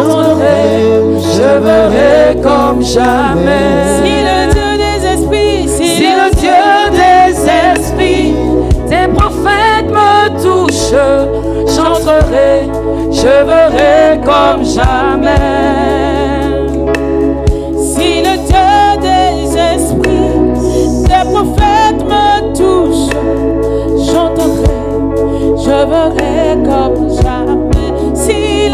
j'entrerai, je verrai comme jamais. Si le Dieu des esprits, Si le Dieu des esprits, tes prophètes me touchent, j'entrerai, je verrai comme jamais. si le Dieu des esprits, tes prophètes me touchent, j'entendrai, je verrai comme jamais. Si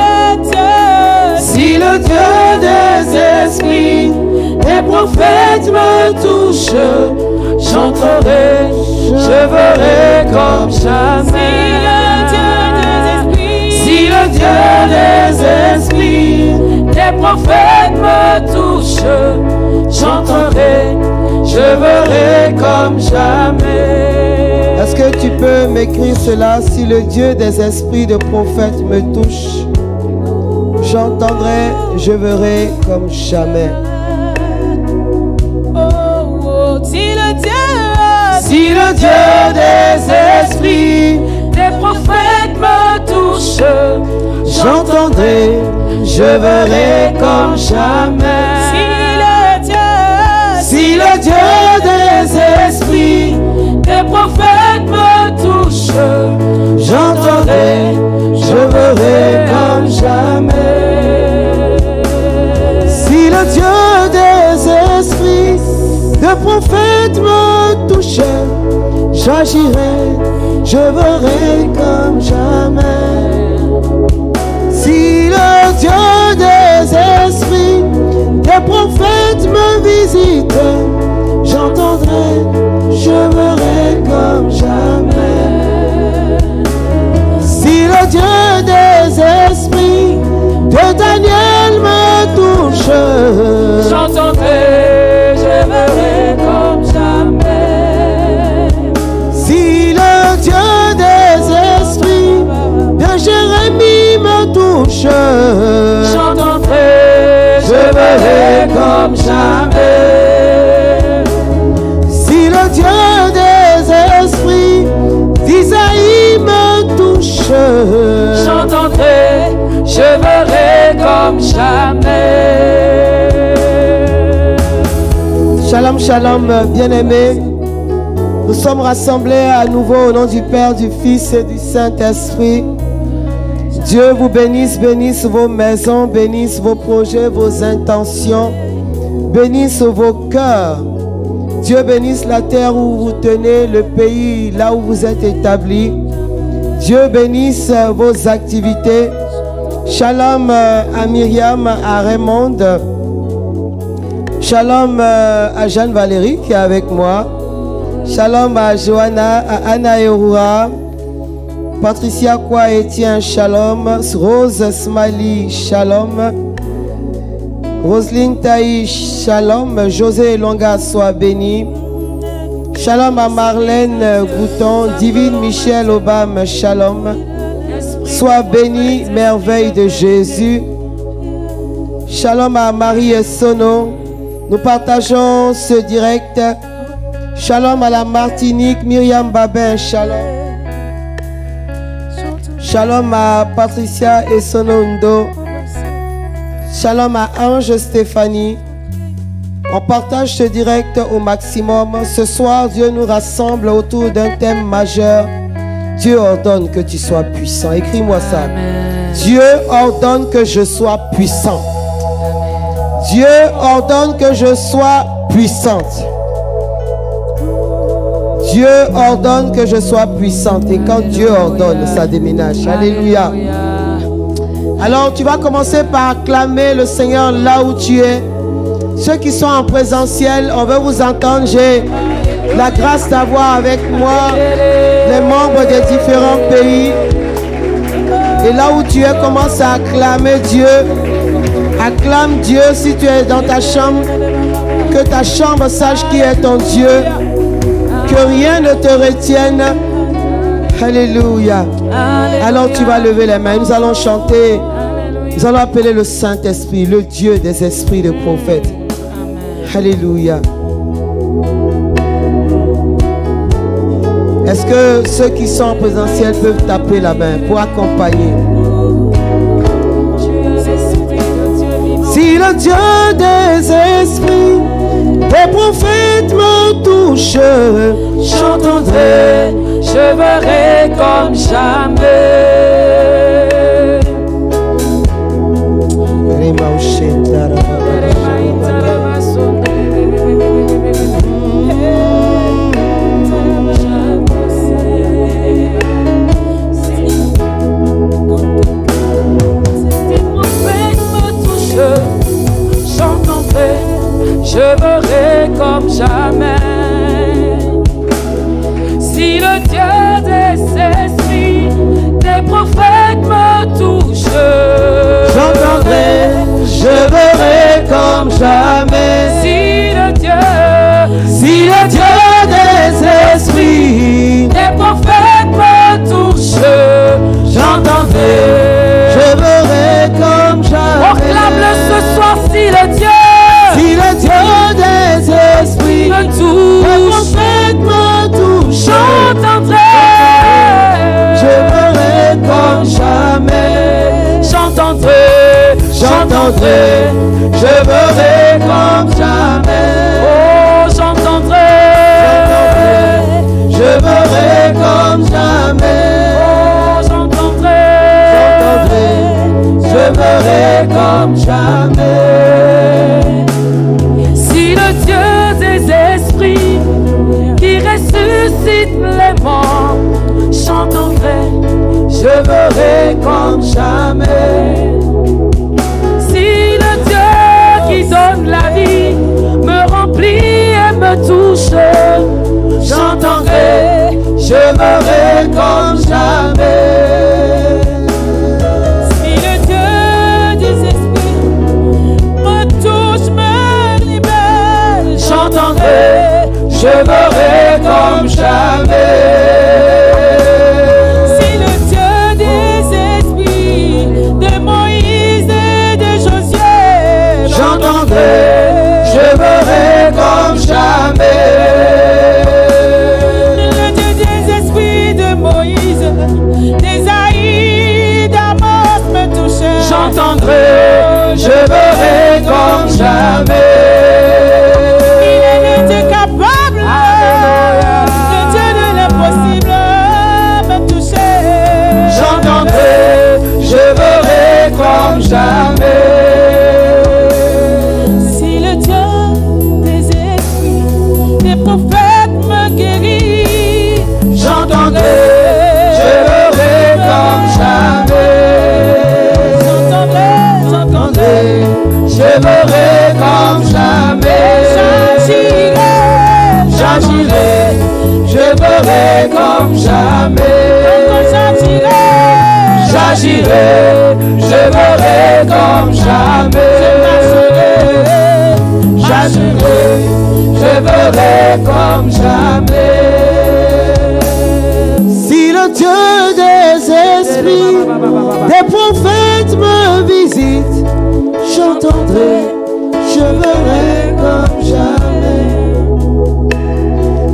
le Dieu des esprits, tes prophètes me touchent, j'entrerai, je verrai comme jamais. Si le Dieu des esprits, tes prophètes me touchent, j'entrerai, je verrai comme jamais. Est-ce que tu peux m'écrire cela? Si le Dieu des esprits de prophètes me touche, j'entendrai, je verrai comme jamais. Si le Dieu des esprits, tes prophètes me touchent, j'entendrai, je verrai comme jamais. Si le Dieu des esprits, tes prophètes me touchent, j'entendrai, je verrai comme jamais. Si le Dieu des esprits de prophètes me touche, j'agirai, je verrai comme jamais. Si le Dieu des esprits des prophètes me visite, j'entendrai, je verrai comme jamais. Si le Dieu des esprits de Daniel me touche, j'entendrai, je verrai comme jamais. Si le Dieu des esprits de Jérémie me touche, j'entendrai, je verrai comme jamais. Si le Dieu des esprits d'Isaïe me touche, j'entendrai, je verrai comme jamais. Shalom, shalom, bien-aimés. Nous sommes rassemblés à nouveau au nom du Père, du Fils et du Saint-Esprit. Dieu vous bénisse, bénisse vos maisons, bénisse vos projets, vos intentions, bénisse vos cœurs. Dieu bénisse la terre où vous tenez, le pays là où vous êtes établis. Dieu bénisse vos activités. Shalom à Myriam, à Raymond. Shalom à Jeanne-Valérie qui est avec moi. Shalom à Johanna, à Anna Eroua. Patricia Kwa Etienne, shalom. Rose Smiley, shalom. Roselyne Taï, shalom. José Longa, sois béni. Shalom à Marlène Gouton. Divine Michel Obama, shalom. Sois béni, merveille de Jésus. Shalom à Marie Sono. Nous partageons ce direct. Shalom à la Martinique, Myriam Babin, shalom. Shalom à Patricia et Sonondo. Shalom à Ange Stéphanie. On partage ce direct au maximum. Ce soir, Dieu nous rassemble autour d'un thème majeur. Dieu ordonne que tu sois puissant. Écris-moi ça. Amen. Dieu ordonne que je sois puissant. Dieu ordonne que je sois puissante. Dieu ordonne que je sois puissante. Et quand Dieu ordonne, ça déménage. Alléluia. Alors tu vas commencer par acclamer le Seigneur là où tu es. Ceux qui sont en présentiel, on veut vous entendre. J'ai la grâce d'avoir avec moi les membres des différents pays. Et là où tu es, commence à acclamer Dieu. Acclame Dieu si tu es dans ta chambre. Que ta chambre sache qui est ton Dieu. Que rien ne te retienne. Alléluia. Alors tu vas lever les mains. Nous allons chanter. Nous allons appeler le Saint-Esprit, le Dieu des esprits de prophètes. Alléluia. Est-ce que ceux qui sont en présentiel peuvent taper la main pour accompagner? le Dieu des esprits, des prophètes me touchent, j'entendrai, je verrai comme jamais. Je verrai comme jamais. Si le Dieu des esprits, des prophètes me touche, j'entendrai, je verrai comme jamais. Si le Dieu des esprits, des prophètes me touche, j'entendrai, je verrai comme jamais. Proclame-le ce soir. Si le Dieu des esprits me touche, les prophètes me touchent, j'entendrai, je verrai comme jamais. J'entendrai, je verrai comme jamais. Oh, j'entendrai, je verrai comme jamais. Oh, j'entendrai, je verrai comme jamais. Si le Dieu des esprits qui ressuscite les morts, j'entendrai, je verrai comme jamais. Si le Dieu qui donne la vie me remplit et me touche, j'entendrai, je verrai comme jamais. Si le Dieu des esprits me touche, me libère, j'entendrai, je verrai comme jamais. Si le Dieu des esprits de Moïse et de Josué, j'entendrai, je verrai comme jamais. le Dieu des esprits de Moïse, d'Ésaïe, d'Amos me touche, J'entendrai, je verrai comme jamais. Il est le Dieu capable, le Dieu de l'impossible me touche. J'entendrai, je verrai comme jamais. Si le Dieu des esprits, des prophètes me guérit, J'entendrai, je verrai comme jamais. j'entendrai, Je verrai comme jamais. J'agirai, je verrai comme jamais. J'agirai, je verrai comme jamais. J'agirai, je verrai comme jamais. Si le Dieu des esprits, des prophètes me visite, j'entendrai, je verrai comme jamais.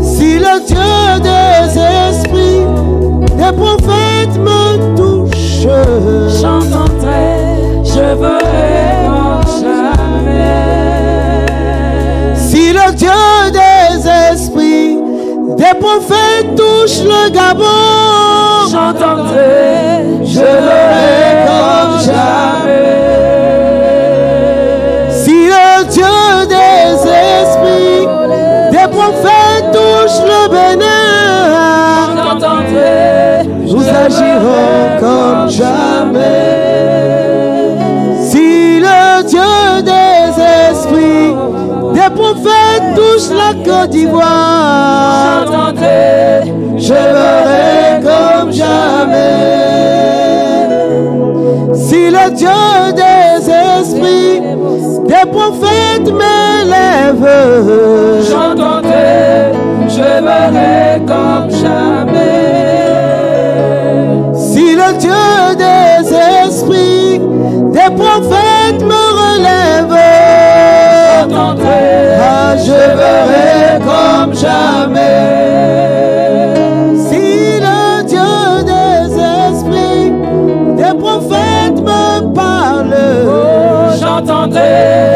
Si le Dieu des esprits, des prophètes me touche, j'entendrai, je verrai comme jamais. Si le Dieu des esprits, des prophètes touche le Gabon, J'entendrai, je verrai comme jamais. Si le Dieu des esprits, des prophètes touche le Bénin, j'entendrai, nous agirons comme jamais. Si le Dieu des esprits, des prophètes touche la Côte d'Ivoire, j'entendrai, je verrai comme jamais. Si le Dieu des esprits, des prophètes m'élève, j'entendrai, je verrai comme jamais. Si le Dieu des esprits, des prophètes me relève, j'entendrai, je verrai comme jamais. Si le Dieu des esprits, des prophètes me parle, j'entendrai,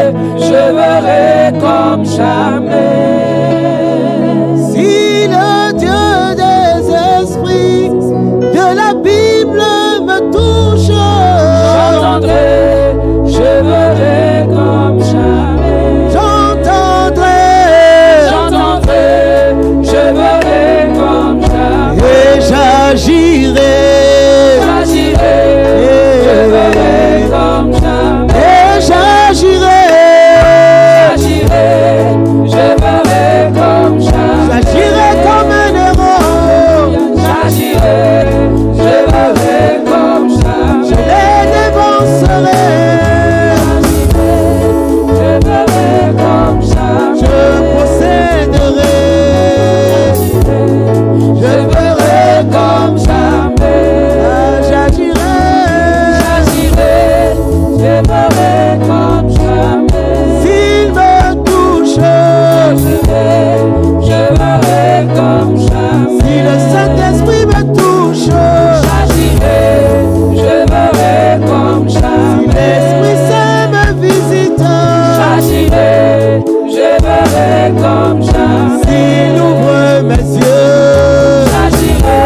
J'agirai, je verrai comme jamais. S'il ouvre mes yeux, J'agirai,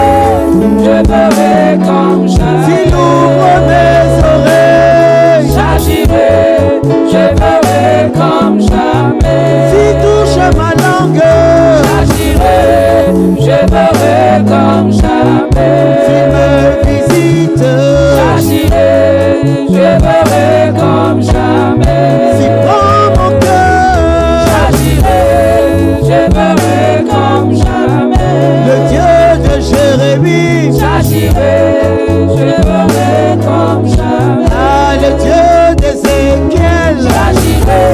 je verrai comme jamais. s'il ouvre mes oreilles, J'agirai, je verrai comme jamais. s'il touche ma langue, J'agirai, je verrai comme jamais. s'il me visite, J'agirai, je verrai comme jamais. s'il prend mon cœur, J'agirai, je verrai comme jamais. le Dieu de Jérémie, J'agirai, je verrai comme jamais. ah, le Dieu d'Ézéchiel, J'agirai,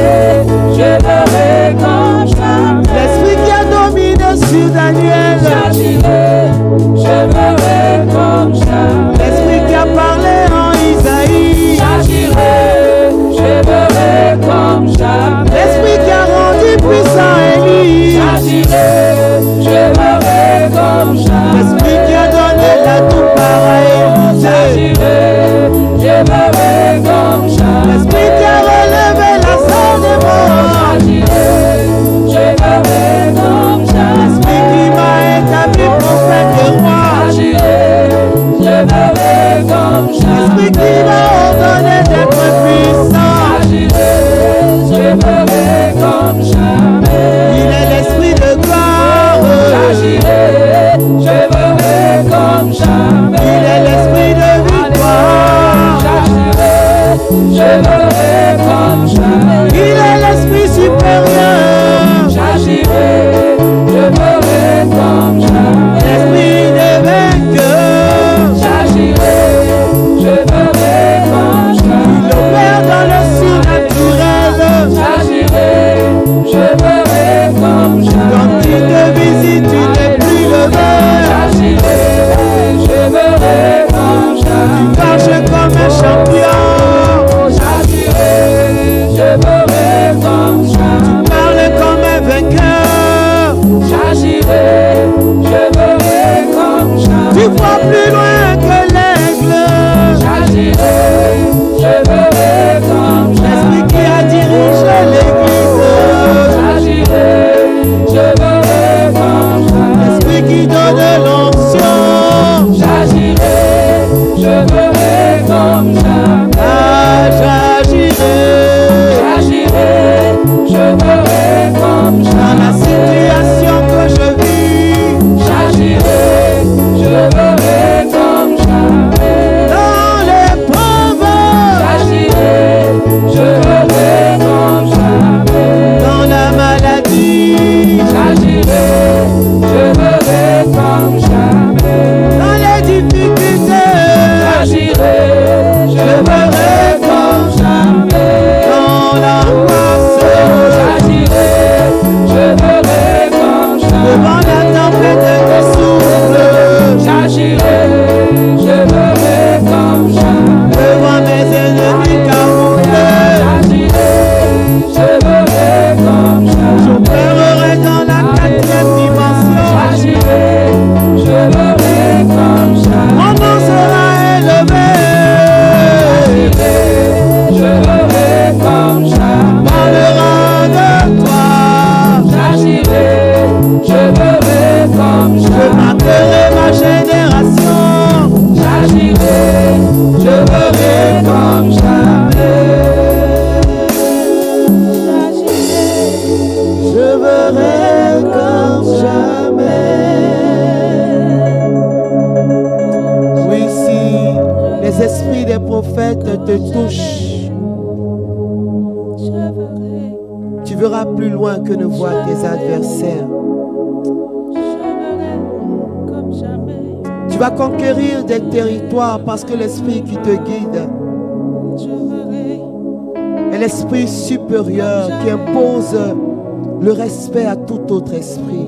je verrai comme jamais. l'esprit qui a dominé sur Daniel, J'agirai, je verrai comme jamais. l'esprit qui a parlé en Isaïe, J'agirai, je verrai comme jamais. l'esprit qui a rendu puissant Élie, J'agirai, je verrai comme jamais. l'esprit qui a donné la tout pareil, J'agirai, je verrai comme jamais. l'esprit qui a relevé la salle des morts, J'agirai, je verrai comme jamais. l'esprit qui m'a établi prophète et roi, J'agirai, je verrai comme l'esprit qui jamais. m'a ordonné d'être puissant, J'agirai, je verrai comme jamais. il est l'esprit de gloire, J'agirai, je verrai comme jamais. il est l'esprit de victoire, J'agirai, je verrai comme jamais. il est l'esprit supérieur, J'agirai, je verrai comme jamais. l'esprit des vainqueurs, J'agirai, je verrai comme il jamais. opère dans le surnaturel, J'agirai, je verrai comme quand il jamais. te visite, tu n'es plus le même, J'agirai, je verrai comme jamais. marche comme un champion, J'agirai, je verrai comme jamais. parle comme un vainqueur, J'agirai, je verrai comme tu jamais. vois plus loin que l'aigle, J'agirai, je verrai comme l'esprit qui a jamais. dirigé l'église, J'agirai, je verrai comme jamais. l'esprit qui donne l'onction, J'agirai, je verrai comme jamais. ah, j'agirai J'agirai, je verrai comme dans la jamais. situation que je vis, J'agirai, je verrai comme jamais. dans l'épreuve, J'agirai, je verrai comme jamais. dans la maladie, J'agirai, je verrai comme jamais. dans les difficultés, J'agirai, je verrai comme jamais. dans l'angoisse, J'agirai, je verrai comme devant jamais. la tempête qui souffle, J'agirai, je verrai comme jamais. devant mes ennemis camouflés, J'agirai, je verrai comme jamais. j'opérerai dans la 4e dimension, J'agirai, je verrai comme jamais. mon nom sera élevé, J'agirai, je verrai comme jamais. parlera de toi, J'agirai, je verrai comme je jamais. marquerai ma génération, J'agirai, je verrai comme jamais. je verrai comme jamais. Oui, si les esprits des prophètes te touchent, tu verras plus loin que ne voient tes adversaires. Tu vas conquérir des territoires parce que l'esprit qui te guide est l'esprit supérieur qui impose le respect à tout autre esprit.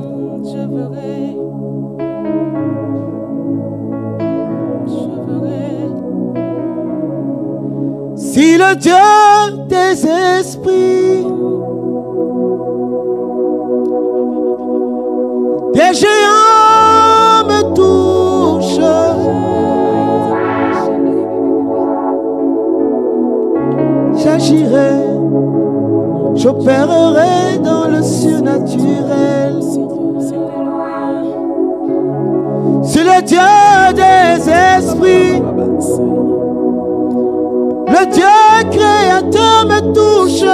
Si le Dieu des esprits, des géants me touchent, j'agirai, j'opérerai dans le surnaturel. C'est le Dieu des esprits, le Dieu créateur me touche.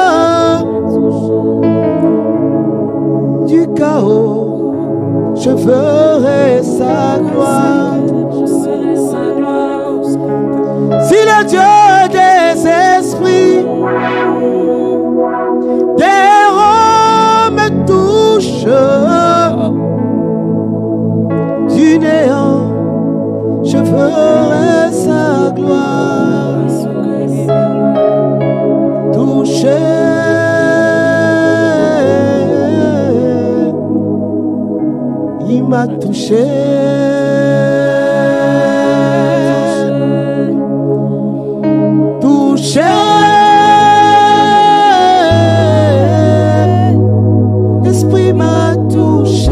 Du chaos, je ferai sa gloire. Si le Dieu des esprits, des héros me touche, du néant, je ferai sa gloire. Touché, il m'a touché. Touché, l'esprit m'a touché.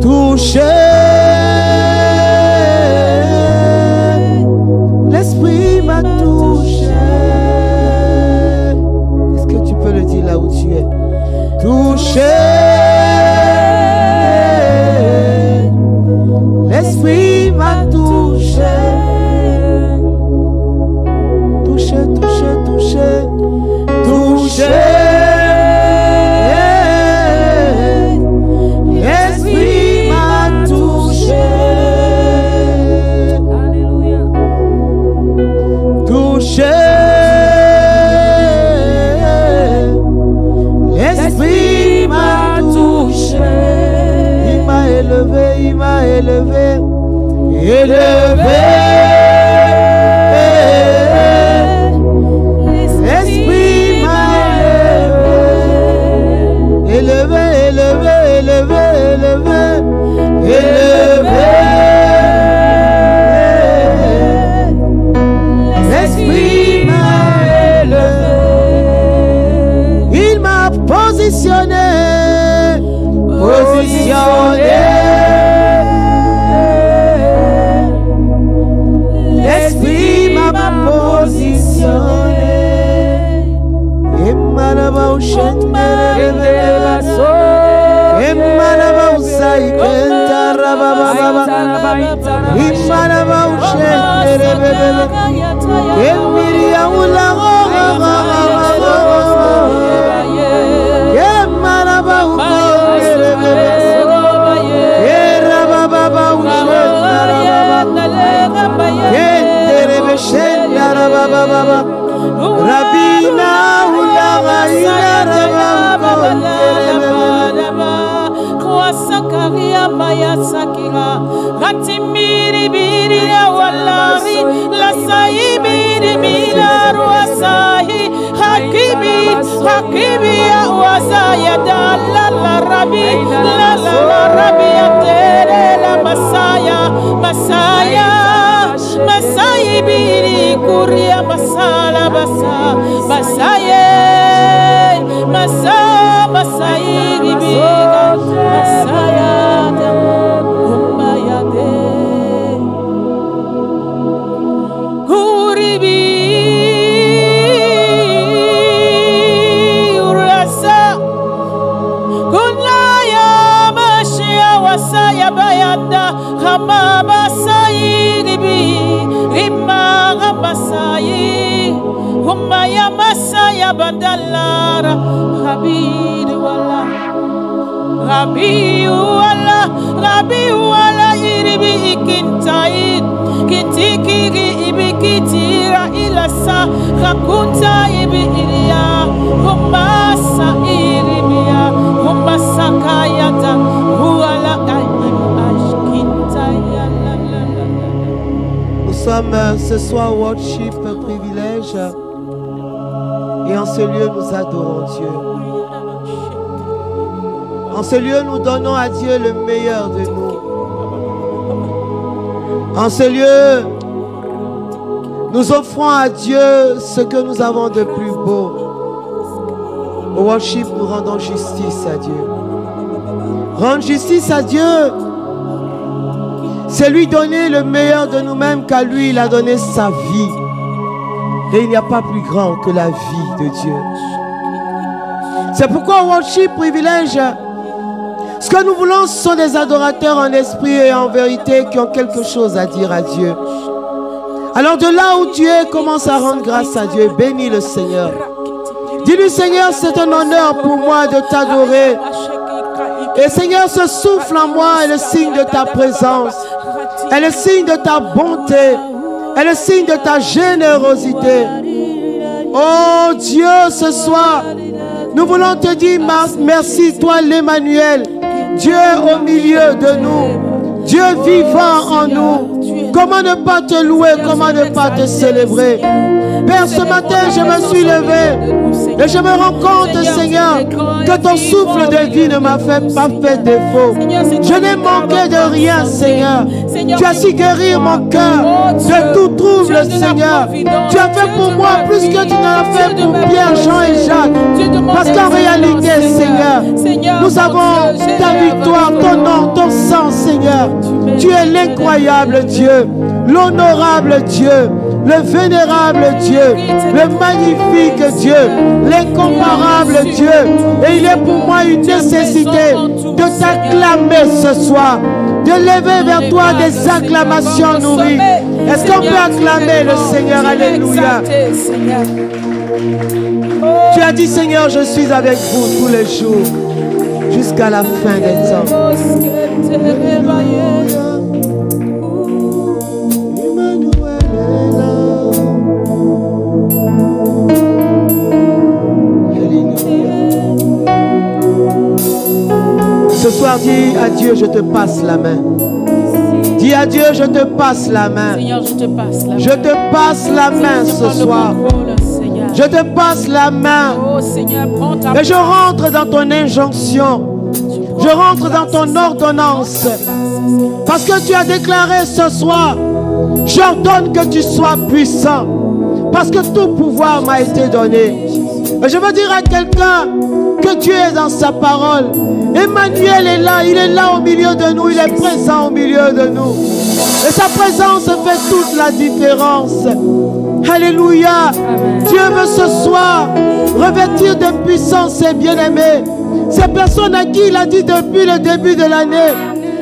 Touché, l'esprit m'a touché. Est-ce que tu peux le dire là où tu es? Touché, l'esprit m'a touché. Touché, touché, touché, touché. L'esprit m'a touché. Alléluia. Touché. L'esprit m'a touché. Il m'a élevé, il m'a élevé. Élevé. L'esprit m'a élevé. Élevé, élevé, élevé, élevé. Élevé. L'esprit m'a élevé. Il m'a positionné. L'esprit m'a positionné. Emanaba ushentere Emanaba usaikenta rababa. Emanaba ushentere Emiria ulago. Emanaba ushentere Erababa ushentere Rababa Rabina Sakaria Maya Sakira Ratimiri Biria Wallahi Lasai Biri Mila Ruasahi Hakibi Hakibi Wasaya Dalla Rabi La Rabi Atere La Masaya Masaya Masai Biri Kuria Masala Basa Masaye Masa Masai Biga Masaya Humbayade Kuribi Urasa Kunaya Mashia Wasaya Bayanda Hama Masai Ribi Rima Masai Humbaya Masaya Badalara Habib Wala Rabi wala iribi ikintai kintikiri ibikitira ilasa rakunta ibi ilia humbasa iribia humbasa kayata huala ashkinta ya la. Nous sommes ce soir au worship privilège et en ce lieu nous adorons Dieu. En ce lieu, nous donnons à Dieu le meilleur de nous. En ce lieu, nous offrons à Dieu ce que nous avons de plus beau. Au worship, nous rendons justice à Dieu. Rendre justice à Dieu, c'est lui donner le meilleur de nous-mêmes, car lui, il a donné sa vie. Et il n'y a pas plus grand que la vie de Dieu. C'est pourquoi au worship privilège, ce que nous voulons, ce sont des adorateurs en esprit et en vérité qui ont quelque chose à dire à Dieu. Alors de là où tu es, commence à rendre grâce à Dieu. Bénis le Seigneur. Dis-lui, Seigneur, c'est un honneur pour moi de t'adorer. Et Seigneur, ce souffle en moi est le signe de ta présence, est le signe de ta bonté, est le signe de ta générosité. Oh Dieu, ce soir, nous voulons te dire merci, toi l'Emmanuel, Dieu au milieu de nous, Dieu vivant en nous. Comment ne pas te louer, comment ne pas te célébrer? Père, ce matin, je me suis levé et je me rends compte, Seigneur, que ton souffle de vie ne m'a pas fait défaut. Je n'ai manqué de rien, Seigneur. Tu as su guérir mon cœur de tout trouble, Seigneur. Tu as fait pour moi plus que tu n'as fait pour Pierre, Jean et Jacques. Parce qu'en réalité, Seigneur, nous avons ta victoire, ton nom, ton sang, Seigneur. Tu es l'incroyable Dieu, l'honorable Dieu, le vénérable Dieu, le magnifique Dieu, l'incomparable Dieu. Et il est pour moi une nécessité de t'acclamer ce soir, de lever vers toi des acclamations nourries. Est-ce qu'on peut acclamer le Seigneur? Alléluia. Tu as dit, Seigneur, je suis avec vous tous les jours, jusqu'à la fin des temps. Ce soir, dis à Dieu, je te passe la main. Dis à Dieu, je te passe la main. Seigneur, je te passe la main. Je te passe la main ce soir. Je te passe la main. Oh, Seigneur, prends ta main. Et je rentre dans ton injonction. Je rentre dans ton ordonnance. Parce que tu as déclaré ce soir, j'ordonne que tu sois puissant. Parce que tout pouvoir m'a été donné. Et je veux dire à quelqu'un que tu es dans sa parole. Emmanuel est là, il est là au milieu de nous, il est présent au milieu de nous. Et sa présence fait toute la différence. Alléluia. Amen. Dieu veut ce soir revêtir de puissance ses bien-aimés. Ces personnes à qui il a dit depuis le début de l'année,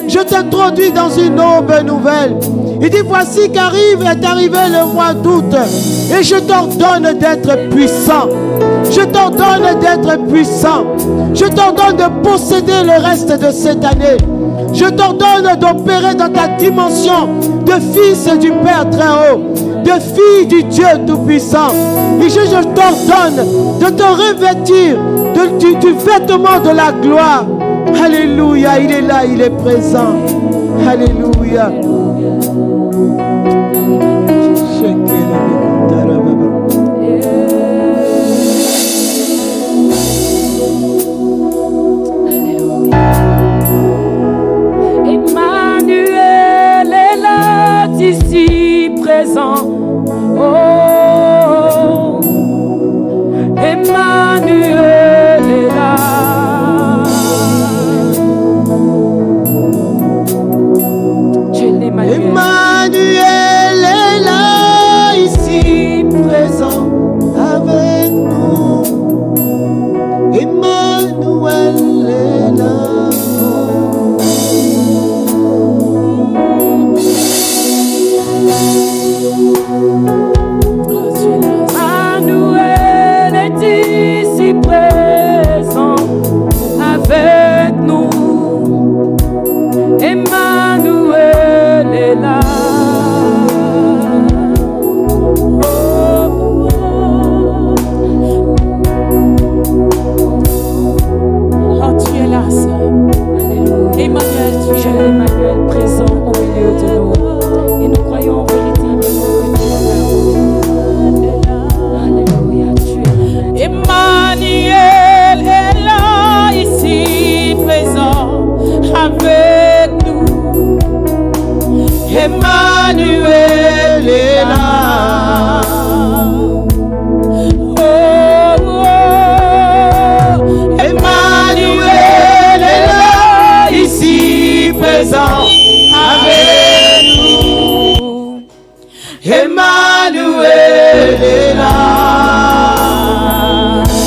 je t'introduis dans une aube nouvelle. Il dit, voici est arrivé le mois d'août et je t'ordonne d'être puissant. Je t'ordonne d'être puissant. Je t'ordonne de posséder le reste de cette année. Je t'ordonne d'opérer dans ta dimension de fils du Père très haut, de fille du Dieu Tout-Puissant. Et je t'ordonne de te revêtir du vêtement de la gloire. Alléluia, il est là, il est présent. Alléluia. Emmanuel est là, ici présent. Oh, Emmanuel est là. Tu es l'Emmanuel. Emmanuel est là, ici présent avec nous. Emmanuel est là. Emmanuel est ici Emmanuel est là.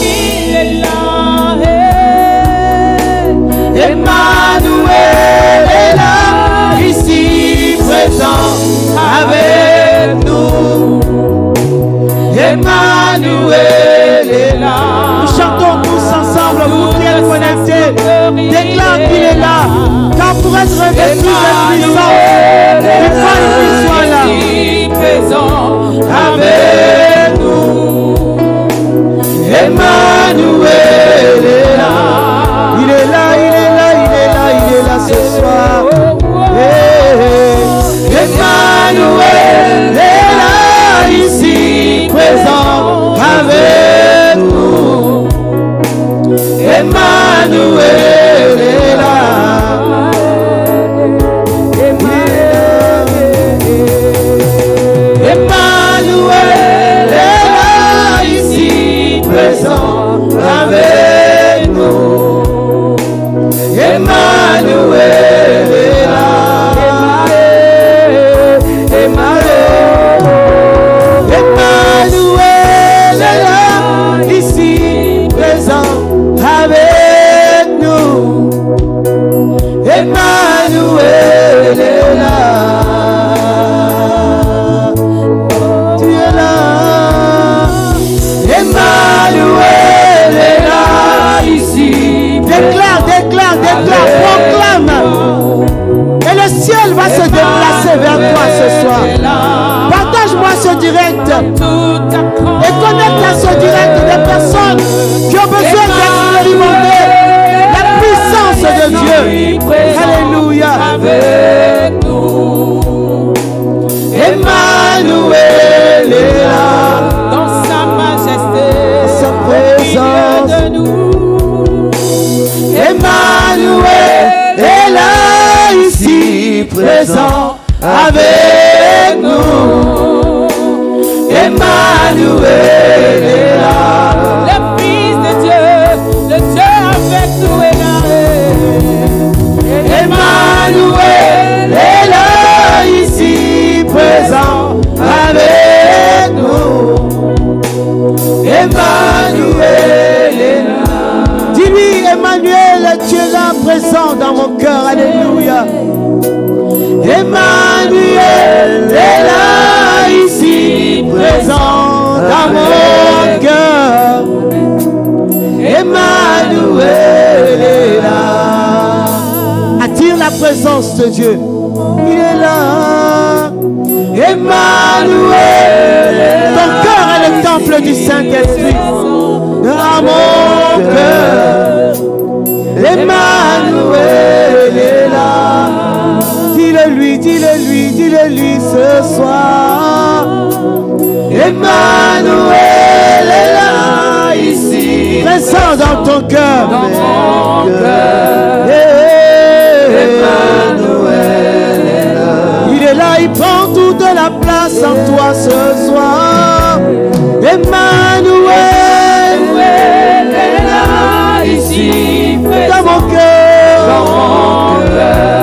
Il est là. Emmanuel est là, ici présent avec nous. Emmanuel est là. Nous chantons tous ensemble, vous qui êtes connectés. Déclare qu'il est là. Car pour être revêtu de puissance, il faut qu'il soit là. Présent avec nous. Emmanuel est là. Il est là, il est là, il est là, il est là ce soir. Emmanuel est là, ici présent avec nous. Emmanuel est là. Emmanuel est là, ici présent avec nous. Emmanuel est là. Emmanuel est là, ici présent avec nous. Emmanuel est là. Tu es là. Emmanuel est là, ici. Déclare, déclare, déclare, proclame. Et le ciel va se déplacer vers toi ce soir. Partage-moi ce direct. Et connecte à ce direct des personnes qui ont besoin d'expérimenter la puissance de Dieu. Alléluia. Emmanuel est là. Dans sa majesté, Sa présence. de nous. Emmanuel est là, ici présent avec nous. Emmanuel est là. Le Fils de Dieu, le Dieu avec nous est là. Emmanuel est là, ici présent avec nous. Emmanuel est là. Dis-lui, Emmanuel, tu es là présent dans mon cœur. Alléluia. Emmanuel est là, ici présent dans mon cœur. Emmanuel est là. Attire la présence de Dieu. Il est là. Emmanuel. Ton cœur est le temple du Saint-Esprit. Dans mon cœur. Emmanuel est là. Dis-le-lui, dis-le-lui, dis-le-lui ce soir. Emmanuel est là, ici. Présent dans ton cœur. Dans mon cœur. Emmanuel est là. Il est là, il prend toute la place en toi ce soir. Emmanuel est là, ici. Dans mon cœur.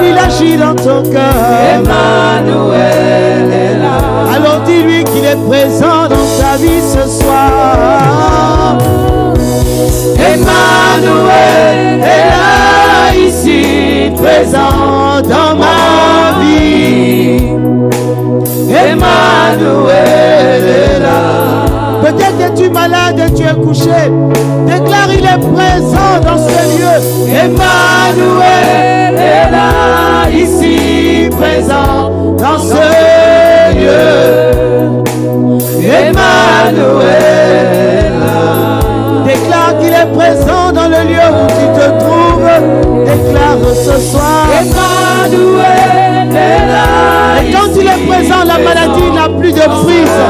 Il agit dans ton cœur. Emmanuel est là. Alors dis-lui qu'il est présent dans ta vie ce soir. Emmanuel est là, ici présent dans ma vie. Emmanuel est là. Peut-être que tu es malade et tu es couché. Déclare, il est présent dans ce lieu. Emmanuel est là, ici présent dans ce lieu. Emmanuel est là. Déclare qu'il est présent dans le lieu où tu te trouves. Déclare ce soir. Emmanuel est là. Et quand il est présent, la maladie n'a plus de prise.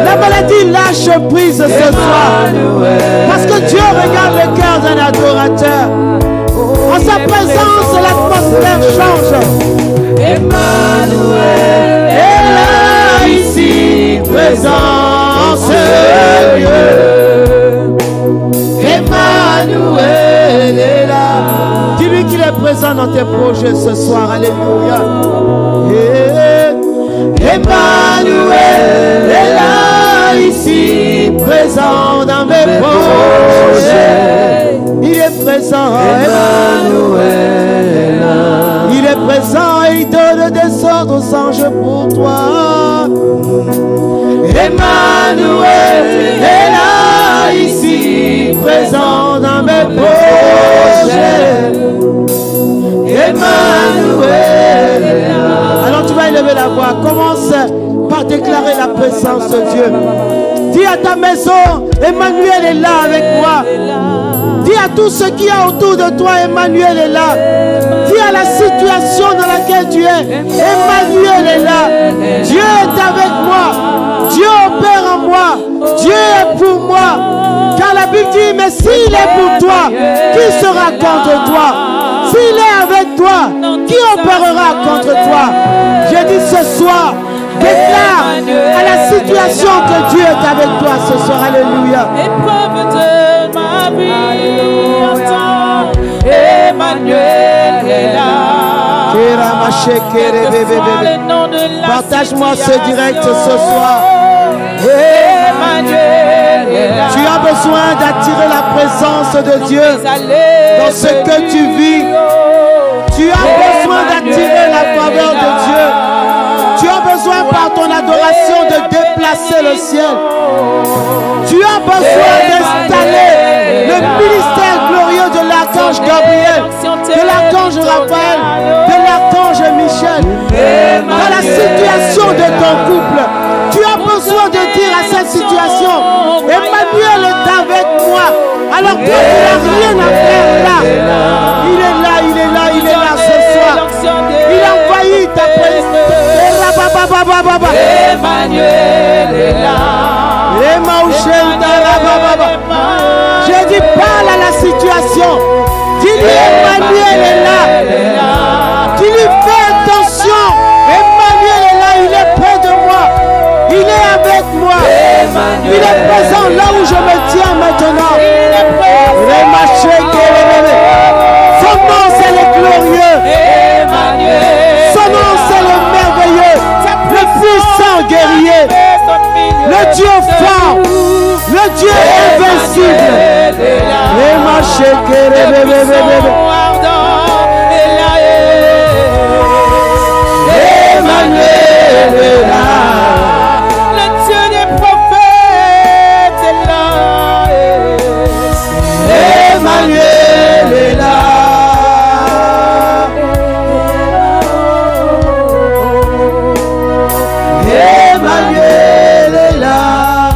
La maladie lâche prise ce soir. Parce que Dieu regarde le cœur d'un adorateur. En sa présence, l'atmosphère change. Emmanuel est là, ici, présent en ce lieu. Emmanuel est là. Dis-lui qu'il est présent dans tes projets ce soir. Alléluia. Emmanuel est là, ici, présent dans mes projets. Il est présent, Emmanuel est là. Il est présent et il donne des ordres aux anges pour toi. Emmanuel est là, ici, présent dans mes projets. Emmanuel est là. Alors tu vas élever la voix. Commence par déclarer la présence de Dieu. Dis à ta maison, Emmanuel est là avec moi. Dis à tout ce qui est autour de toi, Emmanuel est là. Dis à la situation dans laquelle tu es, Emmanuel est là. Dieu est avec moi. Dieu opère en moi. Dieu est pour moi. Car la Bible dit, mais s'il est pour toi, qui sera contre toi? S'il est avec toi, qui opérera contre toi? Je dis ce soir, déclare à la situation que Dieu est avec toi ce soir. Alléluia. Épreuve de ma vie, entends, Emmanuel est là. Partage-moi ce direct ce soir. Emmanuel est là. Tu as besoin d'attirer la présence de Dieu dans ce que tu vis. Tu as besoin d'attirer la faveur de Dieu. Tu as besoin par ton adoration de déplacer le ciel. Tu as besoin d'installer le ministère glorieux de l'archange Gabriel, de l'archange Raphaël, de l'archange Michel. Dans la situation de ton couple, tu as besoin de dire à cette situation, Emmanuel est avec moi. Alors toi, tu n'as rien à faire là. Il est là, il est là, il est là ce soir. Il a envahi ta présence. Emmanuel est là. J'ai dit, parle à la situation. Dis-lui, Emmanuel est là. Dis-lui, fais attention. Emmanuel est là, il est près de moi. Il est avec moi. Il est présent là où je me tiens maintenant. Son nom, c'est le glorieux. Son nom, c'est le merveilleux. Le puissant guerrier. Le Dieu fort. Le Dieu invincible. Emmanuel est là. Le Dieu des prophètes est là. Emmanuel est là. Emmanuel est là.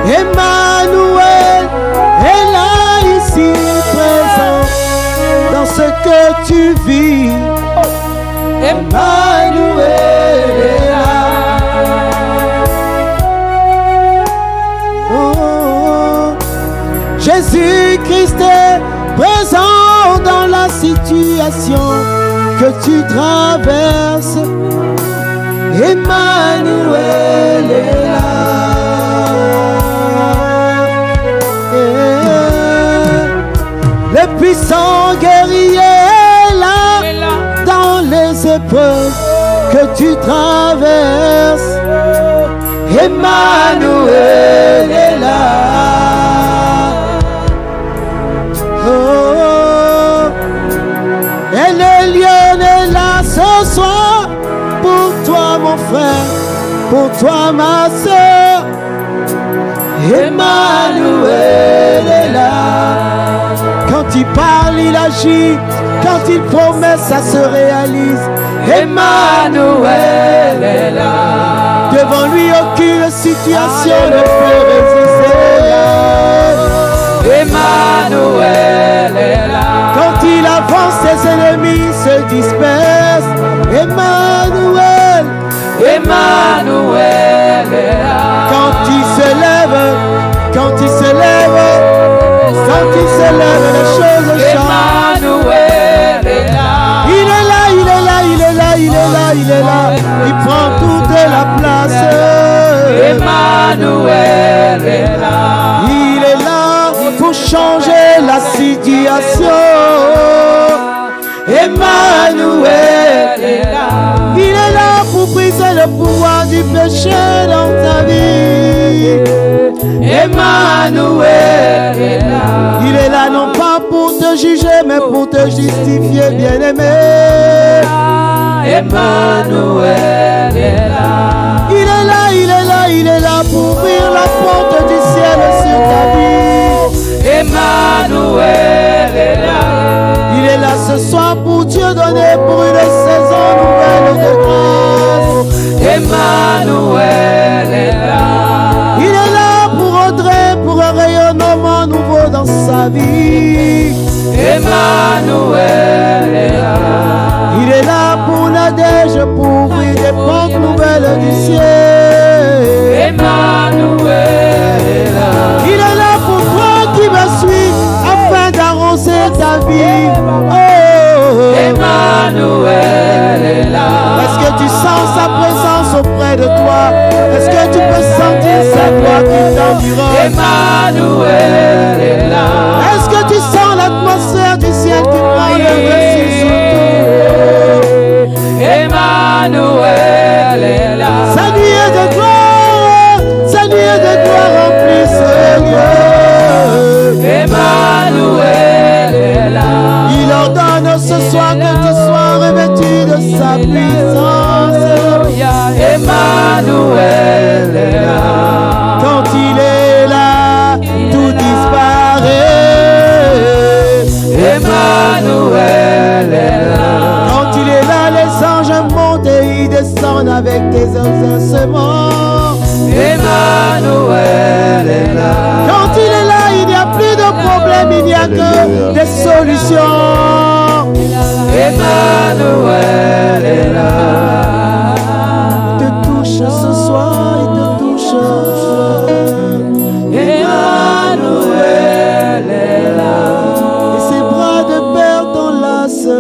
Emmanuel est là, ici présent dans ce que tu vis. Emmanuel est là. Oh, Jésus-Christ est présent dans la situation que tu traverses. Emmanuel est là. Le puissant guerrier est là dans les épreuves que tu traverses. Emmanuel est là. Oh, et le lion est là ce soir pour toi mon frère, pour toi ma soeur. Emmanuel est là. Quand il parle, il agit. Quand il promet, ça se réalise. Emmanuel est là. Devant lui, aucune situation ne peut résister. Emmanuel est là. Quand il avance, ses ennemis se dispersent. Emmanuel, Emmanuel est là. Quand il se lève, quand il se lève, quand il se lève, les choses changent. Emmanuel est là. Il est là, il est là, il est là, il est là, il est là. Il prend toute la place. Emmanuel est là. Il est là pour changer la situation. Emmanuel est là. Il est là pour briser le pouvoir du péché dans ta vie. Emmanuel est là. Il est là non pas pour te juger, mais pour te justifier, bien-aimé. Emmanuel est là. Il est là, il est là, il est là pour ouvrir la porte du ciel sur ta vie. Emmanuel est là. Il est là ce soir pour Dieu donner pour une saison nouvelle de grâce. Emmanuel est là. Il est là pour entrer, pour un rayonnement nouveau dans sa vie. Emmanuel est là. Il est là pour Nadège, pour ouvrir des portes nouvelles du ciel. Emmanuel est là. Il est là pour toi qui me suis, afin d'arroser ta vie. Oh, Emmanuel est là. est-ce que tu sens sa présence auprès de toi? Est-ce que tu peux sentir sa voix qui t'environne? Emmanuel est là. Est-ce que tu sens l'atmosphère du ciel qui prend le dessus sur tout? Emmanuel est là. Sa nuée de gloire remplit ce lieu. Emmanuel est là. Il ordonne ce soir que tu sois revêtu de sa puissance. Emmanuel est là. Quand il est là, tout disparaît. Emmanuel est là. Quand il est là, les anges montent et ils descendent avec des ossements. Emmanuel est là. Quand il est là, il n'y a plus de problème, il n'y a que des solutions. Emmanuel est là. Il te touche ce soir, il te touche. Emmanuel est là. Et ses bras de père t'enlacent.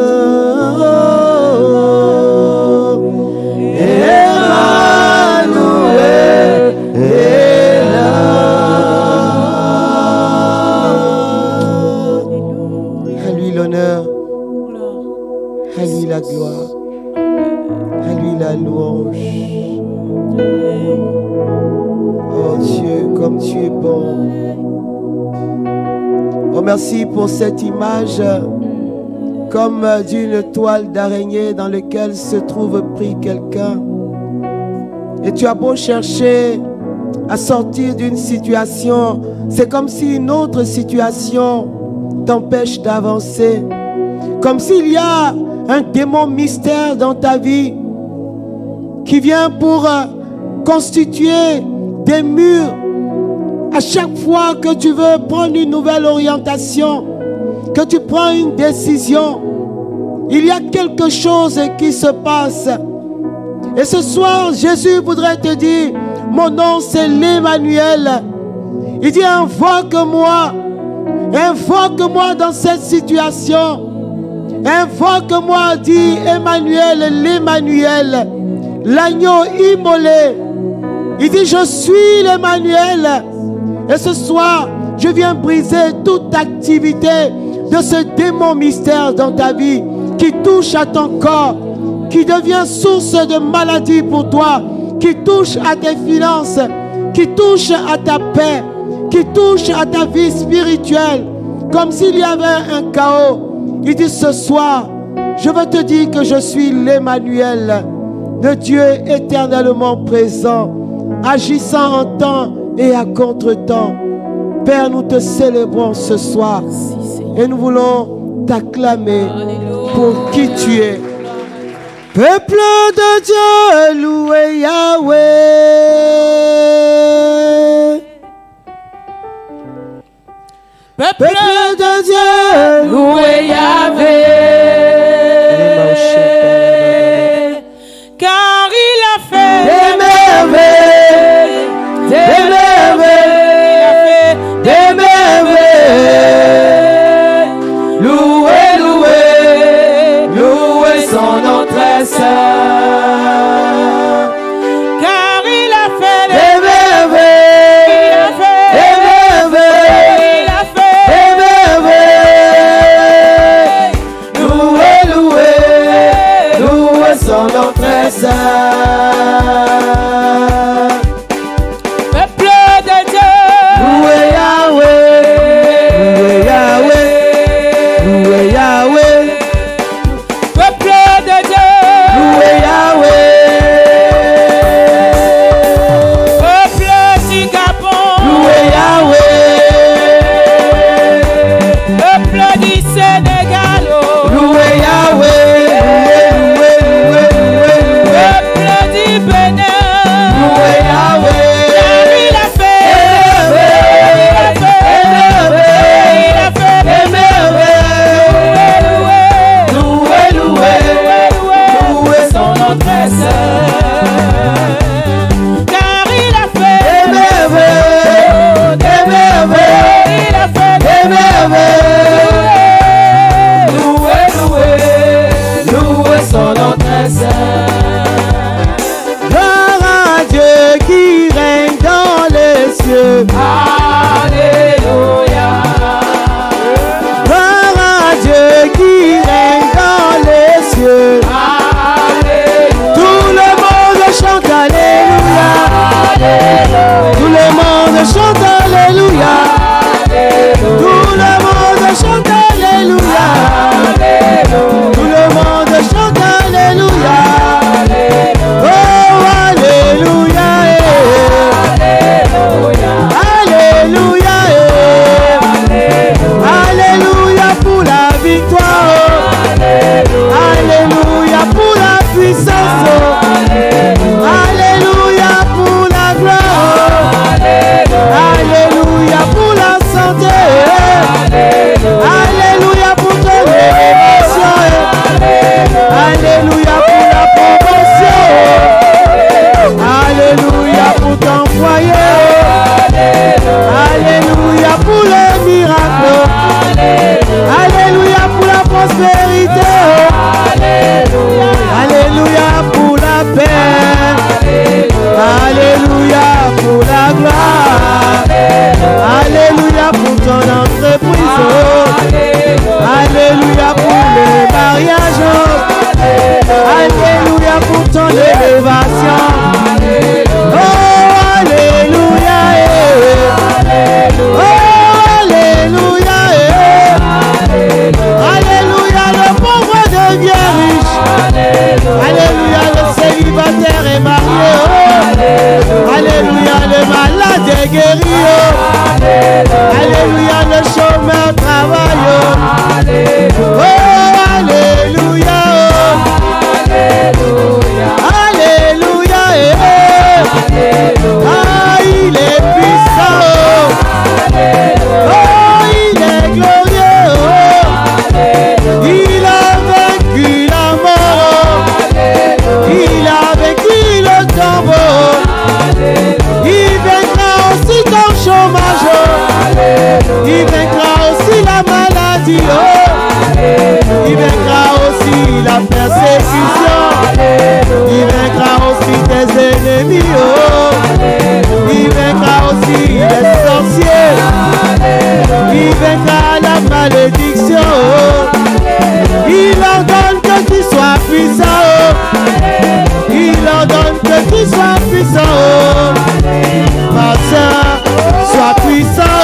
Emmanuel est là. À lui l'honneur, à lui la gloire, à lui la louange. Oh Dieu, comme tu es bon. Oh, merci pour cette image comme d'une toile d'araignée dans laquelle se trouve pris quelqu'un. Et tu as beau chercher à sortir d'une situation, c'est comme si une autre situation t'empêche d'avancer. Comme s'il y a un démon mystère dans ta vie qui vient pour constituer des murs. À chaque fois que tu veux prendre une nouvelle orientation, que tu prends une décision, il y a quelque chose qui se passe. Et ce soir, Jésus voudrait te dire, mon nom c'est l'Emmanuel. Il dit, invoque-moi dans cette situation. Invoque-moi, dit Emmanuel, l'Emmanuel, l'agneau immolé. Il dit, je suis l'Emmanuel. Et ce soir, je viens briser toute activité de ce démon mystère dans ta vie qui touche à ton corps, qui devient source de maladie pour toi, qui touche à tes finances, qui touche à ta paix, qui touche à ta vie spirituelle, comme s'il y avait un chaos. Il dit ce soir, je veux te dire que je suis l'Emmanuel, le Dieu éternellement présent, agissant en temps et à contre-temps. Père, nous te célébrons ce soir et nous voulons t'acclamer pour qui tu es. Peuple de Dieu, louez Yahweh. Peuple de Dieu, louez Yahweh, car il a fait des merveilles, des merveilles, des merveilles. Louez, louez, louez son nom très saint, car il a la gloire. Alléluia pour ton entreprise. Alléluia pour le mariage. Alléluia pour ton élévation. Oh, alléluia. Oh, alléluia. Alléluia, le pauvre devient riche. Alléluia, le célibataire est marié. Alléluia, le malade est guéri. Alléluia, le chômeur travaille. Oh, alléluia. Alléluia. Ah, il est puissant. Oh, il est glorieux. Il a vaincu la mort. Il a vaincu le tombeau. Il vaincra aussi ton chômage. Il vaincra aussi la maladie. Il vaincra aussi la persécution. Il vaincra aussi tes ennemis. Il vaincra aussi les sorciers. Il vaincra la malédiction. Il ordonne que tu sois puissant. Il ordonne que tu sois puissant. Ma soeur, sois puissant.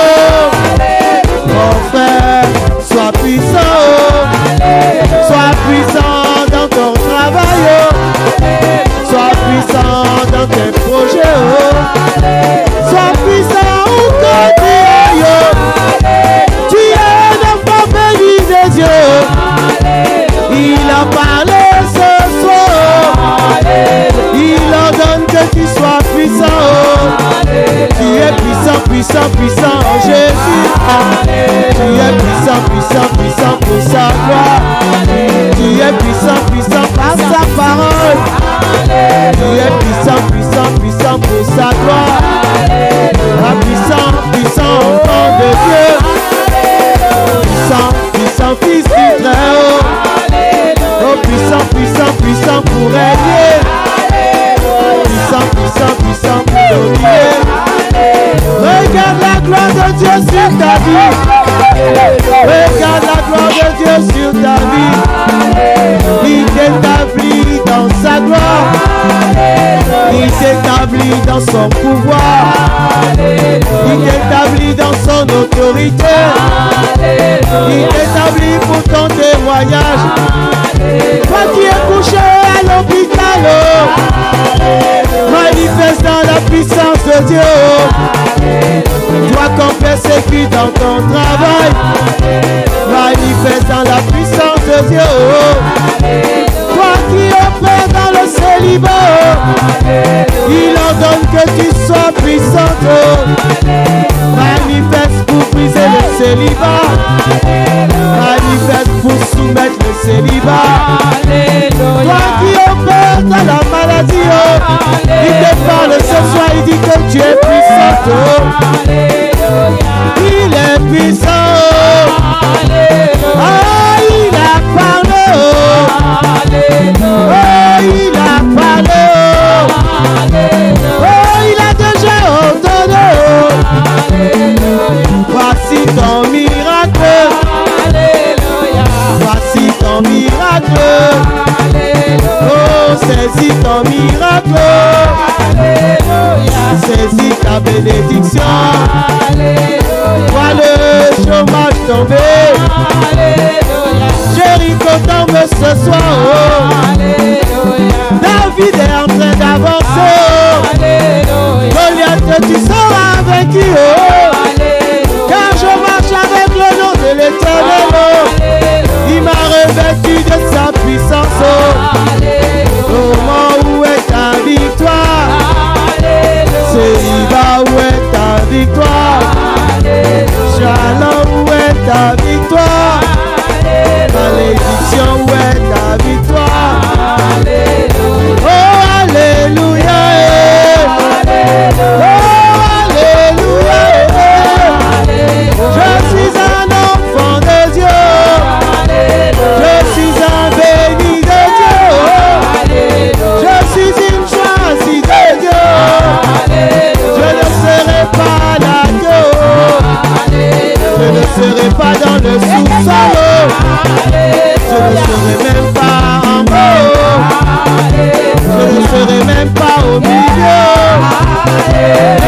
Mon frère, sois puissant. Sois puissant dans ton travail. Sois puissant dans tes projets. Sois puissant où que tu ailles. Tu es un enfant béni de Dieu. Il a parlé ce soir. Il ordonne que tu sois puissant. Tu es puissant, puissant, puissant en Jésus. Tu es puissant, puissant, puissant pour sa gloire. Tu es puissant, puissant par sa parole. Tu es puissant, puissant, puissant pour sa gloire. Puissant, puissant enfant de Dieu. Puissant, puissant fils du Très-Haut. Oh, puissant, puissant, puissant pour régner. Puissant, puissant, puissant pour dominer. Regarde la gloire de Dieu sur ta vie. Regarde la gloire de Dieu sur ta vie. Il t'établit dans sa gloire. Il t'établit dans son pouvoir. Il t'établit dans son autorité. Il t'établit pour ton témoignage. Toi qui es couché à l'hôpital, manifeste dans la puissance de Dieu. Toi qu'on persécute dans ton travail, manifeste dans la puissance de Dieu. Toi qui opères dans le célibat, il ordonne que tu sois puissante. Manifeste pour briser le célibat. Manifeste pour soumettre le célibat. Toi qui opères dans la maladie, il te parle ce soir, il dit que tu es puissante. Il est puissant. Ah, il a parlé. Oh, il a parlé. Oh, il a déjà ordonné. Voici ton miracle. Voici ton miracle. Oh, saisis ton miracle. Saisis ta bénédiction. Vois le chômage tomber. Jéricho tombe ce soir. David est en train d'avancer. Goliath, tu seras vaincu. Car je marche avec le nom de l'Éternel. Il m'a revêtu de sa puissance. Comment, où est ta victoire? Célibat, où est ta victoire? Shalom, où est ta victoire? Malédiction, où est ta victoire?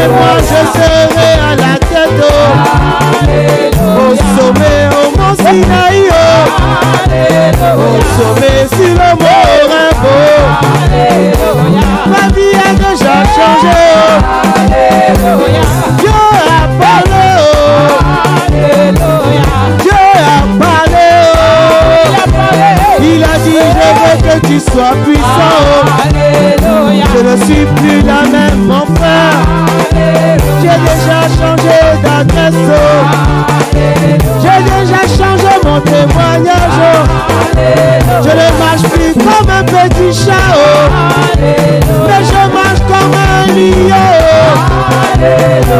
Et moi je serai à la tête au sommet, au mont Sinaï, au sommet sur le mont Orimbo. Ma vie a déjà changé. Dieu a parlé. Dieu a parlé. Il a dit je veux que tu sois puissant. Je ne suis plus la même mon frère. J'ai déjà changé d'adresse. J'ai déjà changé mon témoignage. Je ne marche plus comme un petit chat, mais je marche comme un lion.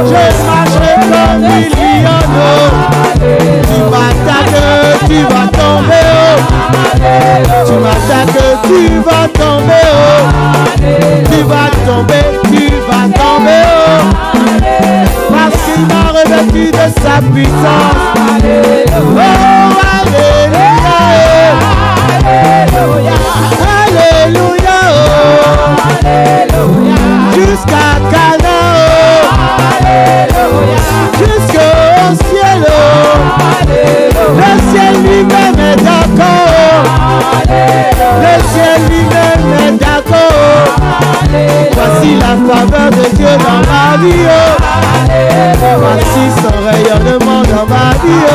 Je marcherai comme une lionne. Tu m'attaques, tu vas tomber. Tu m'attaques, tu vas tomber. Tu vas tomber, tu vas tomber. Parce qu'il m'a revêtu de sa puissance. Oh, alléluia. Alléluia. Jusqu'à Canaan. Jusqu'au ciel. Le ciel lui-même est d'accord. Le ciel lui-même est d'accord. Voici la faveur de Dieu dans ma vie. Voici son rayonnement dans ma vie.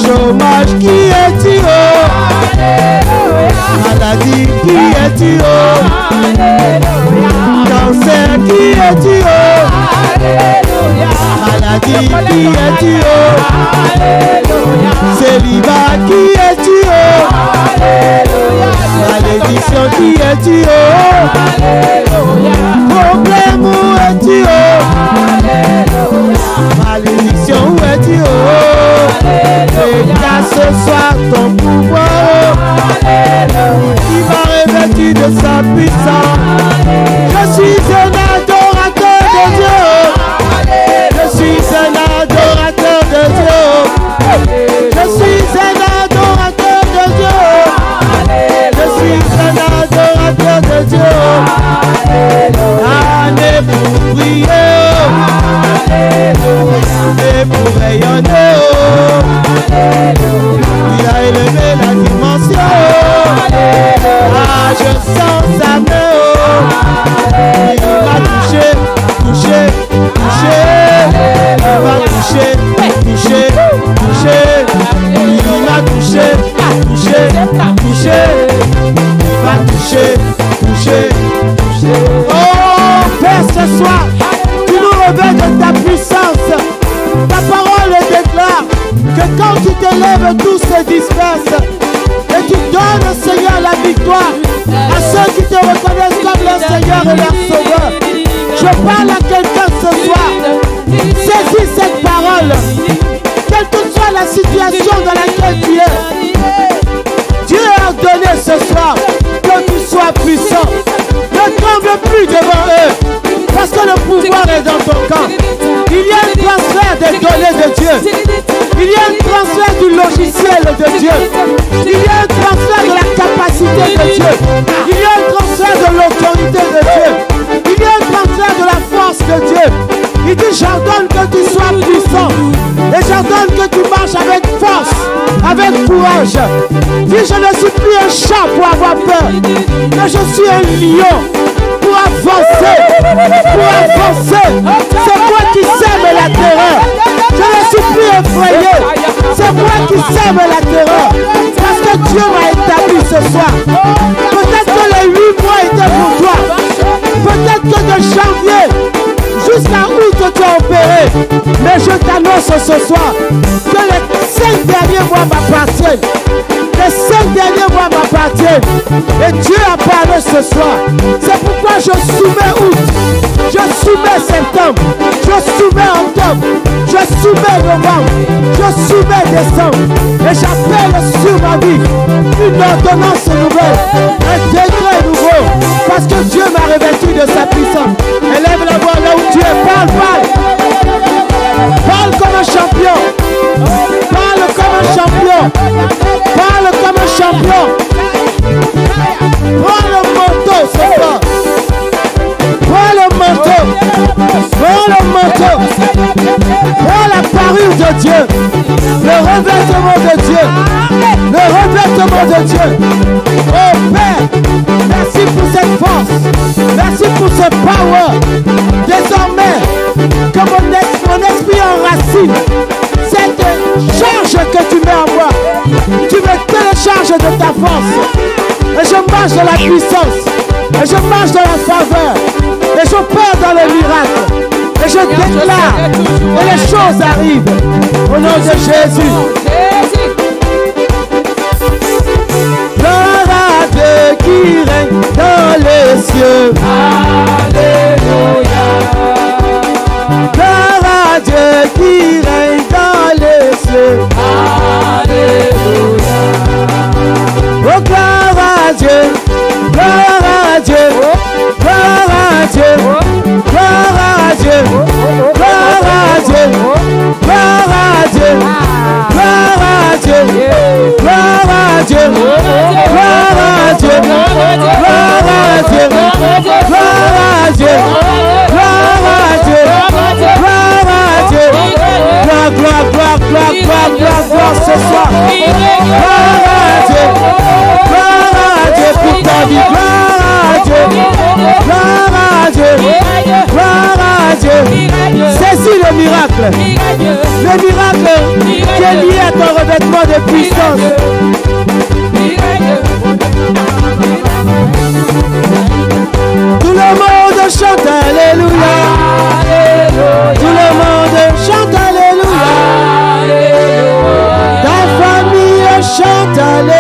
Chômage, qui es-tu? Maladie, qui es-tu? Cancer, qui es-tu? Maladie, qui es-tu? Célibat, qui es-tu? Malédiction, qui es-tu? Problème, où es-tu? Malédiction, où es-tu? Regarde ce soir ton pouvoir. Il m'a revêtu de sa puissance. Je suis un adorateur de Dieu. Je suis un adorateur de Dieu. Je suis un adorateur de Dieu. Je suis un adorateur de Dieu. Année pour prier. Et pour rayonner. Il a élevé la dimension. Ah, je sens sa main. Il m'a touché, touché, touché. Il m'a touché, touché, touché. Il m'a touché, touché, touché. Il m'a touché, touché, touché. Oh, Père, ce soir, tu nous revêts de ta puissance. Ta parole déclare que quand tu te lèves, tout se disperse. Et tu donnes, Seigneur, la victoire à ceux qui te reconnaissent comme leur Seigneur et leur Sauveur. Je parle à quelqu'un ce soir. Saisis cette parole. Quelle que soit la situation dans laquelle tu es, Dieu a ordonné ce soir que tu sois puissant. Ne tremble plus devant eux, parce que le pouvoir est dans ton camp. Il y a un transfert des données de Dieu. Il y a un transfert du logiciel de Dieu. Il y a un transfert de la capacité de Dieu. Il y a un transfert de l'autorité de Dieu. Il y a un transfert de la force de Dieu. Il dit, j'ordonne que tu sois puissant. Et j'ordonne que tu marches avec force, avec courage. Dis, je ne suis plus un chat pour avoir peur, mais je suis un lion pour avancer. Pour avancer. C'est moi qui sème la terreur. Je ne suis plus effrayé. C'est moi qui sème la terreur. Parce que Dieu m'a établi ce soir. Peut-être que les 8 mois étaient pour toi. Peut-être que de janvier jusqu'à août tu as opéré. Mais je t'annonce ce soir que les 5 derniers mois m'appartiennent. Les 5 derniers mois m'appartiennent. Et Dieu a parlé ce soir. C'est pourquoi je soumets août. Je soumets septembre. Je soumets octobre. Je soumets novembre. Je soumets décembre. Et j'appelle sur ma vie une ordonnance nouvelle. Un décret nouveau. Parce que Dieu m'a revêtu de sa puissance. Élève la voix là où tu es. Parle, parle. Parle comme un champion. Parle comme un champion. Parle comme un champion. Prends le manteau ce soir. Prends le manteau. de Dieu. Le revêtement de Dieu. Le revêtement de Dieu. Oh Père, merci pour cette force. Merci pour ce power. Désormais, que mon esprit enracine cette charge que tu mets en moi. Tu me télécharges de ta force. Et je marche dans la puissance. Et je marche dans la faveur. Et je pars dans le miracle. Et je déclare. Et les choses arrivent. Au nom de Jésus. Gloire à Dieu qui règne dans les cieux. Alléluia. Gloire à Dieu qui règne dans les cieux. Alléluia. Oh, gloire à Dieu. Gloire à Dieu. Gloire à Dieu. Gloire à Dieu. Gloire à Dieu. Gloire à Dieu. Gloire à Dieu. Gloire à Dieu. Gloire à Dieu. Gloire à Dieu. Gloire à Dieu. Gloire à Dieu. Gloire à Dieu. Gloire, gloire, gloire, gloire, gloire, gloire, gloire ce soir. Gloire à Dieu. Gloire à Dieu pour ta vie. Gloire à Dieu. Gloire à Dieu. Gloire à Dieu. Saisis le miracle. Le miracle qui est lié à ton revêtement de puissance. Tout le monde chante Alléluia. Tout le monde chante Alléluia. Ta famille chante Alléluia.